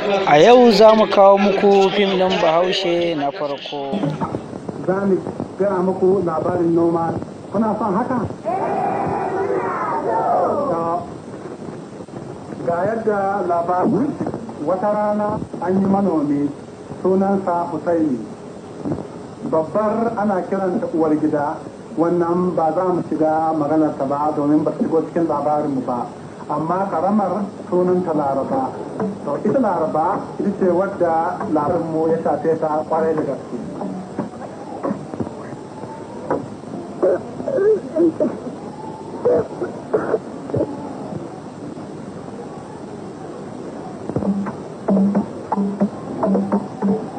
A yau za mu kawo muku fim ɗin Bahaushe na farko. Za mu gaya muku labarin noma. Kuna son haka? Ga yadda labarin wata rana an yi manomi sunansa Husaini. Babbar ana kiranta uwar gida, wannan ba za mu shiga maganarta ba domin ba shigo cikin labarinmu ba. Amma karamar sunanta Laraba. To ita Laraba ita ce wadda labarinmu ya shafe ta kwarai da gaske.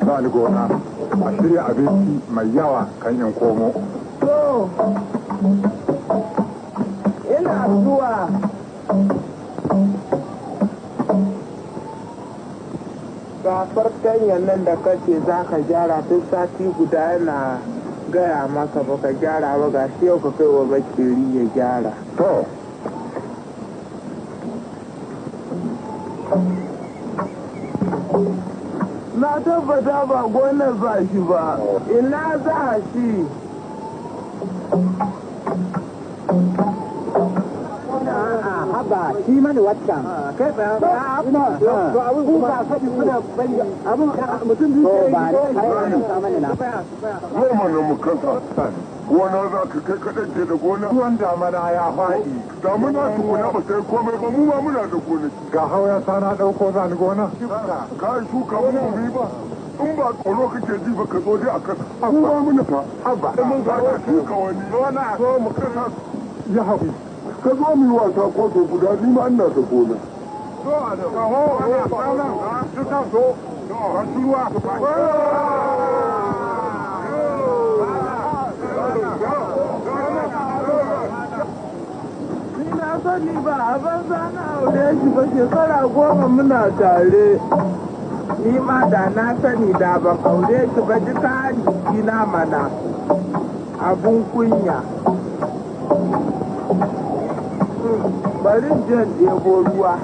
Za ni gona a shirya abinci mai yawa kan in komo. To, ina zuwa. Gafar kanyan nan da kace za ka gyara tun sati guda yana gaya maka baka gyara ba ga shi yau ka kai wa bakeri ya gyara. To, Na tabbata ba gonar ba shi ba, ina za shi. haba shi mani waccan kai ba to abun kuma faɗi suna bari abun mutum biyu ba kai ka mani na yau mana mu kansa. Gona za ka kai kaɗan ke da gona. Ruwan damana ya faɗi. Damuna tukuna ba sai komai ba mu ma muna da gonaki. Ga hauya sana ɗauko za ni gona. Ka yi shuka mu ba. In ba tsoro kake ji ba ka zo dai a kasa. Mu ma muna fa. Abba. Da mun za ka shuka wani. Gona so mu kasa. Ya haƙi. Ka zo mu yi wasa ko to guda ni ma ina da gona. So a da. Kaho, ana sauran. Duka so. To, hannu ruwa. Ina sani ba a banza na aure shi ba shekara 10 muna tare. Ni ma da na sani da ba aure shi ba duka jiki na mana abun kunya. Bari jan ɗebo ruwa.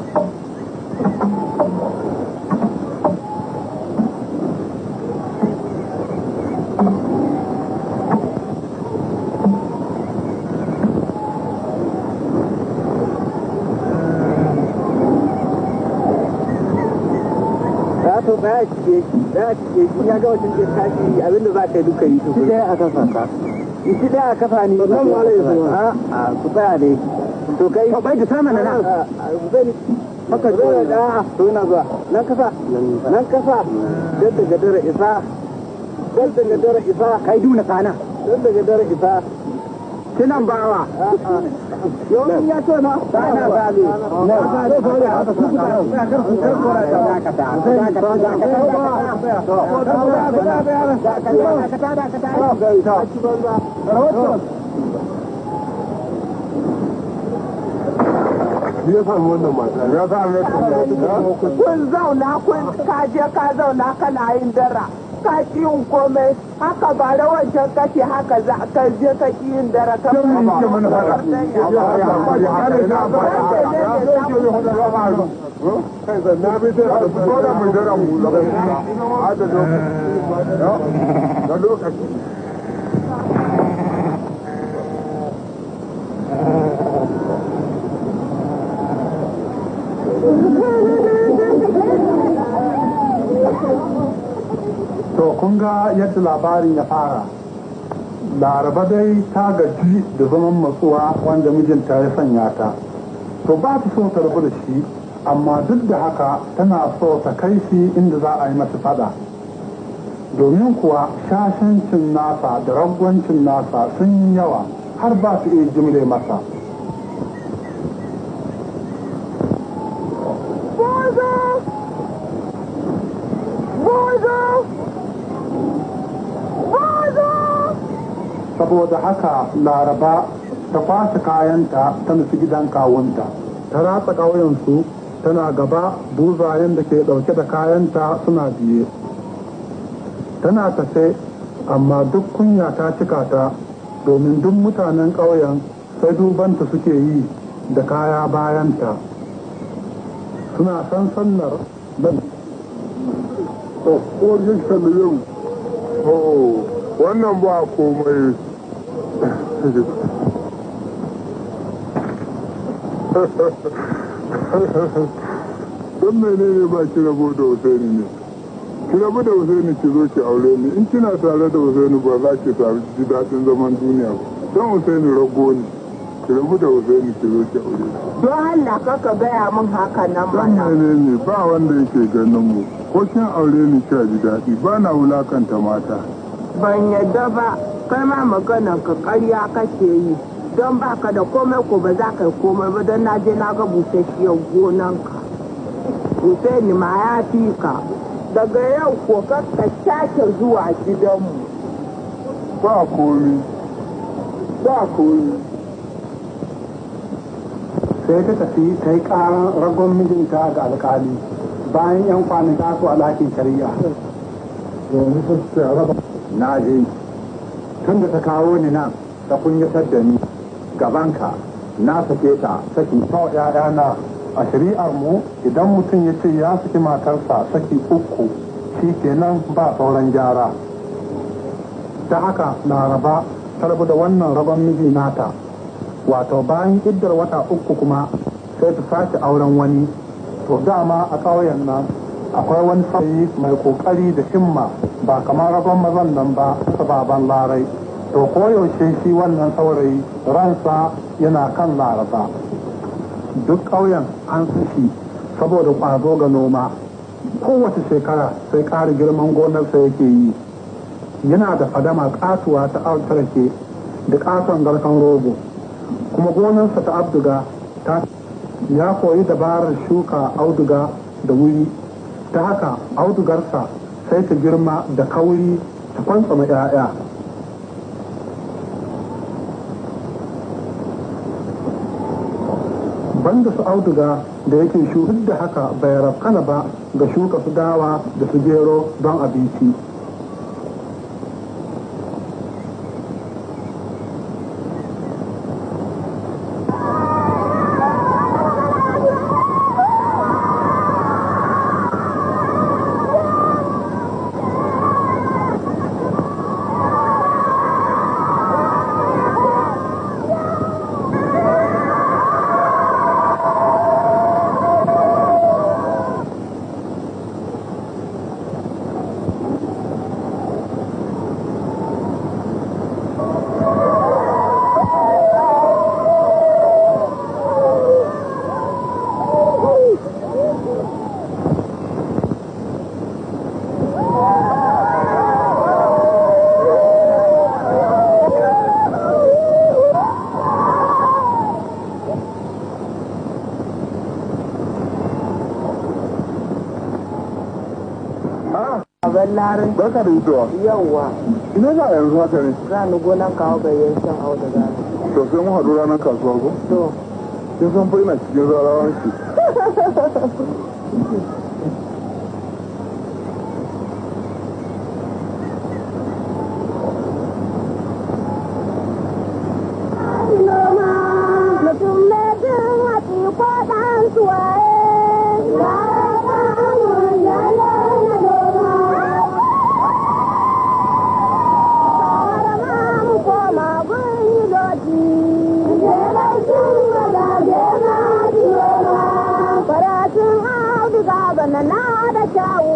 to ba ya cike ya ga wacin ke tashi abinda za ka yi duka yi shi dai a kafa ka shi dai a kafa ni ba a ku tsaya dai to kai bai da sama na haka zo da to na zuwa nan kafa dan daga dare isa kai duna kana dan daga dare isa kinan bawa yau ya ce na sana bali na ba da fara haka su kuka ya kar su kar kora da ka ta Ya samu wannan mata, ya samu kun zauna kun kaje ka zauna kana yin dara ka ki yin komai haka ba da wancan kake haka za ka je ka ki yin dara ka To kun ga yadda labarin ya fara. Laraba dai ta gaji da zaman matsuwa wanda mijinta ya sanya ta. To ba ta so ta rabu da shi, amma duk da haka tana so ta kai shi inda za a yi masa fada. Domin kuwa shashancin nasa da ragwancin nasa sun yi yawa har ba su iya jimre masa. Saboda haka Laraba ta kwashe kayanta ta nufi gidan kawunta, ta ratsa ƙauyensu tana gaba, buzayen da ke ɗauke da kayanta suna biye. Tana tafe amma duk kunya ta cika ta, domin duk mutanen ƙauyen sai dubanta suke yi da kaya bayanta. Suna sannar ko jikin da yau wannan ba komai don mene ne ba ki rabo da Husaini ne ki rabu da Husaini ki zo ki aure ni in kina tare da Husaini ba za ki ji daɗin zaman duniya ba don Husaini rago ne ki rabu da Husaini ki zo ki aure don Allah kaka gaya min haka nan mana don mene ne ba wanda yake ganin mu ko kin aure ni kya ji daɗi ba na wulakanta mata ban yadda ba kai ma maganar ka ƙarya kake yi don baka da komai ko ba za ka yi komai ba don na je na ga busasshiyar gonanka Husaini ma ya fi ka daga yau ko ka sake zuwa gidanmu ba komi sai ta tafi ta yi ƙarar ragon mijinta ga alƙali bayan 'yan kwanaka su alhakin shari'a na je tun da ta kawo ni nan ta kunyatar da ni gabanka na sake ta saki sau ‘ya'yana a shari'ar mu idan mutum ya ce ya saki matarsa saki uku shi kenan ba sauran gyara ta haka laraba ta rabu da wannan rabon miji nata wato bayan iddar wata uku kuma sai ta sake auren wani to dama a ƙauyen nan akwai wani saurayi mai kokari da himma ba kamar rabon mazan nan ba baban larai to koyaushe shi wannan saurayi ransa yana kan laraba duk ƙauyen an shi saboda ƙwazo ga noma kowace shekara sai ƙara girman gonarsa yake yi yana da fadama ƙatuwa ta altarke da ƙaton garkan rogo kuma gonarsa ta abduga ya koyi dabarar shuka auduga da wuri ta haka audugarsa sai ta girma da kauri ta kwantsama 'ya'ya banda su auduga da yake shuka da haka bai rafkana ba ga shuka su dawa da su gero don abinci larin barka da hitowa yawwa ina za a yanzu haka ne za ni gonan kawo gayyan shan auduga to sai mun haɗu ranar kasuwa ko to kin san fa ina cikin zarawan shi na da kyawu.